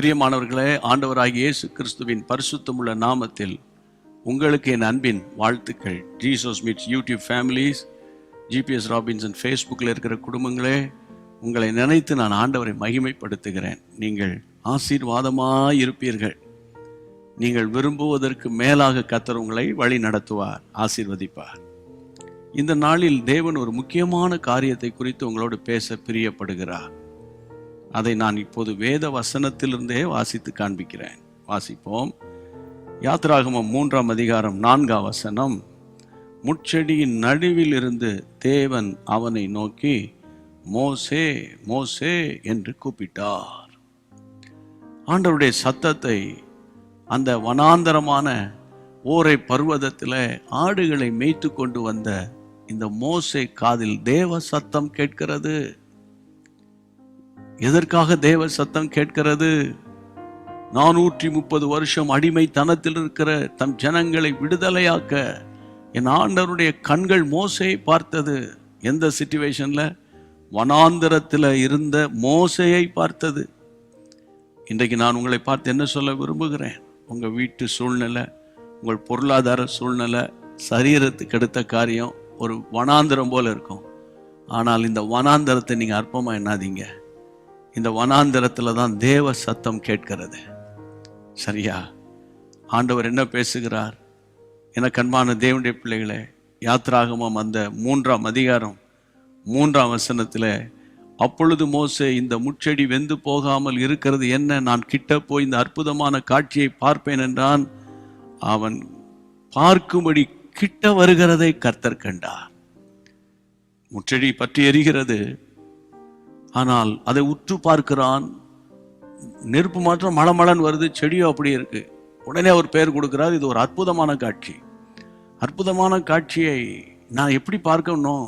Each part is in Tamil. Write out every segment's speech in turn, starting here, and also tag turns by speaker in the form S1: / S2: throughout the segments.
S1: பிரியமானவர்களே, ஆண்டவராகிய இயேசு கிறிஸ்துவின் பரிசுத்தமுள்ள நாமத்தில் உங்களுக்கு என் அன்பின் வாழ்த்துக்கள். Jesus meets YouTube families, GPS Robinson ஃபேஸ்புக்கில் இருக்கிற குடும்பங்களே, உங்களை நினைத்து நான் ஆண்டவரை மகிமைப்படுத்துகிறேன். நீங்கள் ஆசீர்வாதமாய் இருப்பீர்கள். நீங்கள் விரும்புவதற்கு மேலாக கர்த்தர் உங்களை வழி நடத்துவார், ஆசீர்வதிப்பார். இந்த நாளில் தேவன் ஒரு முக்கியமான காரியத்தை குறித்து உங்களோடு பேச பிரியப்படுகிறார். அதை நான் இப்போது வேத வசனத்திலிருந்தே வாசித்து காண்பிக்கிறேன். வாசிப்போம். யாத்திராகமம் 3ஆம் அதிகாரம் 4ஆம் வசனம். முட்செடியின் நடுவில் இருந்து தேவன் அவனை நோக்கி மோசே மோசே என்று கூப்பிட்டார். ஆண்டவருடைய சத்தத்தை அந்த வனாந்தரமான ஓரை பர்வதத்தில் ஆடுகளை மேய்த்து கொண்டு வந்த இந்த மோசே காதில் தேவ சத்தம் கேட்கிறது. எதற்காக தேவ சத்தம் கேட்கிறது? 430 வருஷம் அடிமைத்தனத்தில் இருக்கிற தம் ஜனங்களை விடுதலையாக்க என் ஆண்டவருடைய கண்கள் மோசேயை பார்த்தது. எந்த சிச்சுவேஷன்ல? வனாந்தரத்தில் இருந்த மோசேயை பார்த்தது. இன்றைக்கு நான் உங்களை பார்த்து என்ன சொல்ல விரும்புகிறேன்? உங்கள் வீட்டு சூழ்நிலை, உங்கள் பொருளாதார சூழ்நிலை, சரீரத்துக்கு எடுத்த காரியம் ஒரு வனாந்தரம் போல இருக்கும். ஆனால் இந்த வனாந்தரத்தை நீங்கள் அற்பமாக எண்ணாதீங்க. இந்த வனாந்தரத்தில் தான் தேவ சத்தம் கேட்கிறது. சரியா? ஆண்டவர் என்ன பேசுகிறார்? எனக்கு அன்பான தேவனுடைய பிள்ளைகளே, யாத்திராகமம் அந்த 3ஆம் அதிகாரம் 3ஆம் வசனத்தில், அப்பொழுது மோசே, இந்த முட்செடி வெந்து போகாமல் இருக்கிறது என்ன? நான் கிட்ட போய் இந்த அற்புதமான காட்சியை பார்ப்பேன் என்றான். அவன் பார்க்கும்படி கிட்ட வருகிறதை கர்த்தர் கண்டார். முட்செடி பற்றி எரிகிறது, ஆனால் அதை உற்று பார்க்கிறான். நெருப்பு மாற்றம் மளமளன் வருது, செடியோ அப்படியே இருக்கு. உடனே அவர் பெயர் கொடுக்கிறார், இது ஒரு அற்புதமான காட்சி. அற்புதமான காட்சியை நான் எப்படி பார்க்கணும்?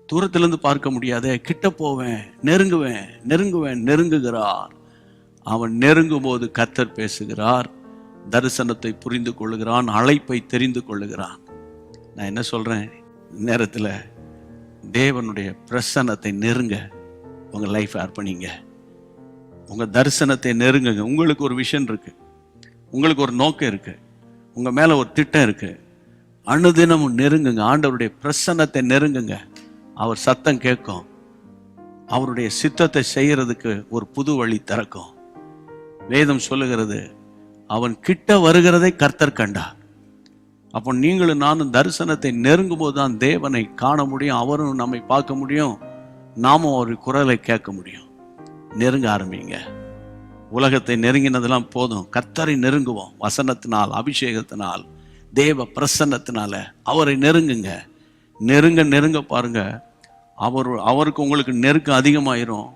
S1: தூரத்திலிருந்து பார்க்க முடியாதே, கிட்ட போவேன், நெருங்குவேன். நெருங்குகிறார். அவன் நெருங்கும் போது கர்த்தர் பேசுகிறார், தரிசனத்தை புரிந்து கொள்ளுகிறான், அழைப்பை தெரிந்து கொள்ளுகிறான். நான் என்ன சொல்றேன்? நேரத்தில் தேவனுடைய பிரசன்னத்தை நெருங்க உங்க லைஃப் அர்ப்பணிங்க. உங்க தரிசனத்தை நெருங்குங்க. உங்களுக்கு ஒரு விஷன் இருக்கு, உங்களுக்கு ஒரு நோக்கம் இருக்கு, உங்க மேல ஒரு திட்டம் இருக்கு. அனுதினமும் நெருங்குங்க. ஆண்டவருடைய பிரசன்னத்தை நெருங்குங்க. அவர் சத்தம் கேட்கும். அவருடைய சித்தத்தை செய்யறதுக்கு ஒரு புது வழி திறக்கும். வேதம் சொல்லுகிறது, அவன் கிட்ட வருகிறதை கர்த்தர் கண்டார். அப்போ நீங்களும் நானும் தரிசனத்தை நெருங்கும் போது தான் தேவனை காண முடியும், அவரும் நம்மை பார்க்க முடியும், நாமும் ஒரு குரலை கேட்க முடியும். நெருங்க ஆரம்பிங்க. உலகத்தை நெருங்கினதெல்லாம் போதும். கர்த்தரை நெருங்குவோம். வசனத்தினால், அபிஷேகத்தினால், தேவ பிரசன்னத்தினால அவரை நெருங்குங்க. நெருங்க பாருங்க, அவருக்கு உங்களுக்கு நெருக்கம் அதிகமாயிரும்.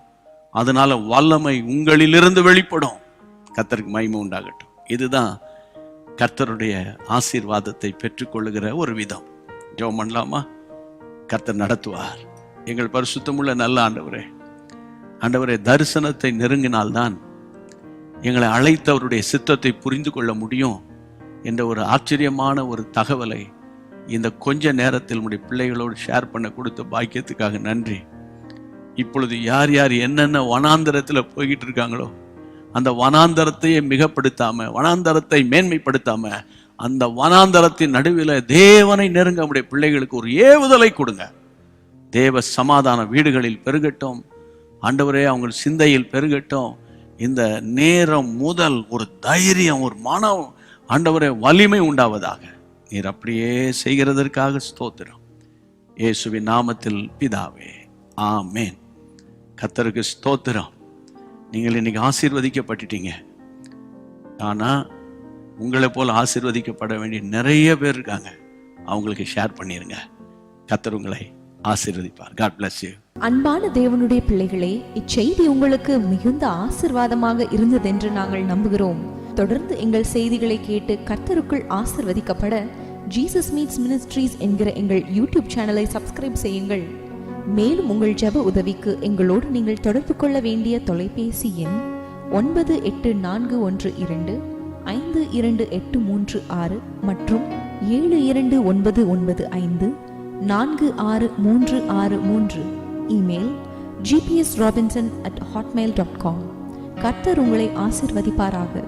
S1: அதனால வல்லமை உங்களிலிருந்து வெளிப்படும். கர்த்தருக்கு மகிமை உண்டாகட்டும். இதுதான் கர்த்தருடைய ஆசீர்வாதத்தை பெற்றுக்கொள்ளுகிற ஒரு விதம். ஜெபம் பண்ணலாமா? கர்த்தர் நடத்துவார். எங்கள் பரிசுத்தமுள்ள நல்ல ஆண்டவரே, தரிசனத்தை நெருங்கினால்தான் எங்களை அழைத்தவருடைய சித்தத்தை புரிந்து கொள்ள முடியும் என்ற ஒரு ஆச்சரியமான ஒரு தகவலை இந்த கொஞ்ச நேரத்தில் உடைய பிள்ளைகளோடு ஷேர் பண்ண கொடுத்த பாக்கியத்துக்காக நன்றி. இப்பொழுது யார் யார் என்னென்ன வனாந்தரத்தில் போய்கிட்டு இருக்காங்களோ, அந்த வனாந்தரத்தையே மிகப்படுத்தாம, வனாந்தரத்தை மேன்மைப்படுத்தாம, அந்த வனாந்தரத்தின் நடுவில் தேவனை நெருங்க உடைய பிள்ளைகளுக்கு ஒரு ஏவுதலை கொடுங்க. தேவ சமாதான வீடுகளில் பெருகட்டும். ஆண்டவரே, அவங்க சிந்தையில் பெருகட்டும். இந்த நேரம் முதல் ஒரு தைரியம், ஒரு மனம், ஆண்டவரே, வலிமை உண்டாவதாக. நீர் அப்படியே செய்கிறதற்காக ஸ்தோத்திரம். இயேசுவின் நாமத்தில் பிதாவே, ஆமேன். கர்த்தருக்கு ஸ்தோத்திரம். நீங்கள் இன்னைக்கு ஆசீர்வதிக்கப்பட்டுட்டீங்க. ஆனா உங்களை போல ஆசீர்வதிக்கப்பட வேண்டிய நிறைய பேர் இருக்காங்க. அவங்களுக்கு ஷேர் பண்ணிருங்க. கர்த்தர் உங்களை ஆசீர்வதிப்பார். God bless you.
S2: அன்பான தேவனுடைய பிள்ளைகளே, இச்செய்தி உங்களுக்கு மிகுந்த ஆசீர்வாதமாக இருந்ததென்று நாங்கள் நம்புகிறோம். தொடர்ந்து எங்கள் செய்திகளை கேட்டு கர்த்தருக்குள் ஆசீர்வதிக்கப்பட ஜீசஸ் மீட்ஸ் மினிஸ்ட்ரீஸ் என்கிற எங்கள் யூடியூப் சேனலை சப்ஸ்கிரைப் செய்யுங்கள். மேலும் உங்கள் ஜெப உதவிக்கு எங்களோடு நீங்கள் தொடர்பு கொள்ள வேண்டிய தொலைபேசி எண் 9842252836 மற்றும் 7299546363. Email gpsrobinson@hotmail.com. கர்த்தர் உங்களை ஆசீர்வதிப்பாராக.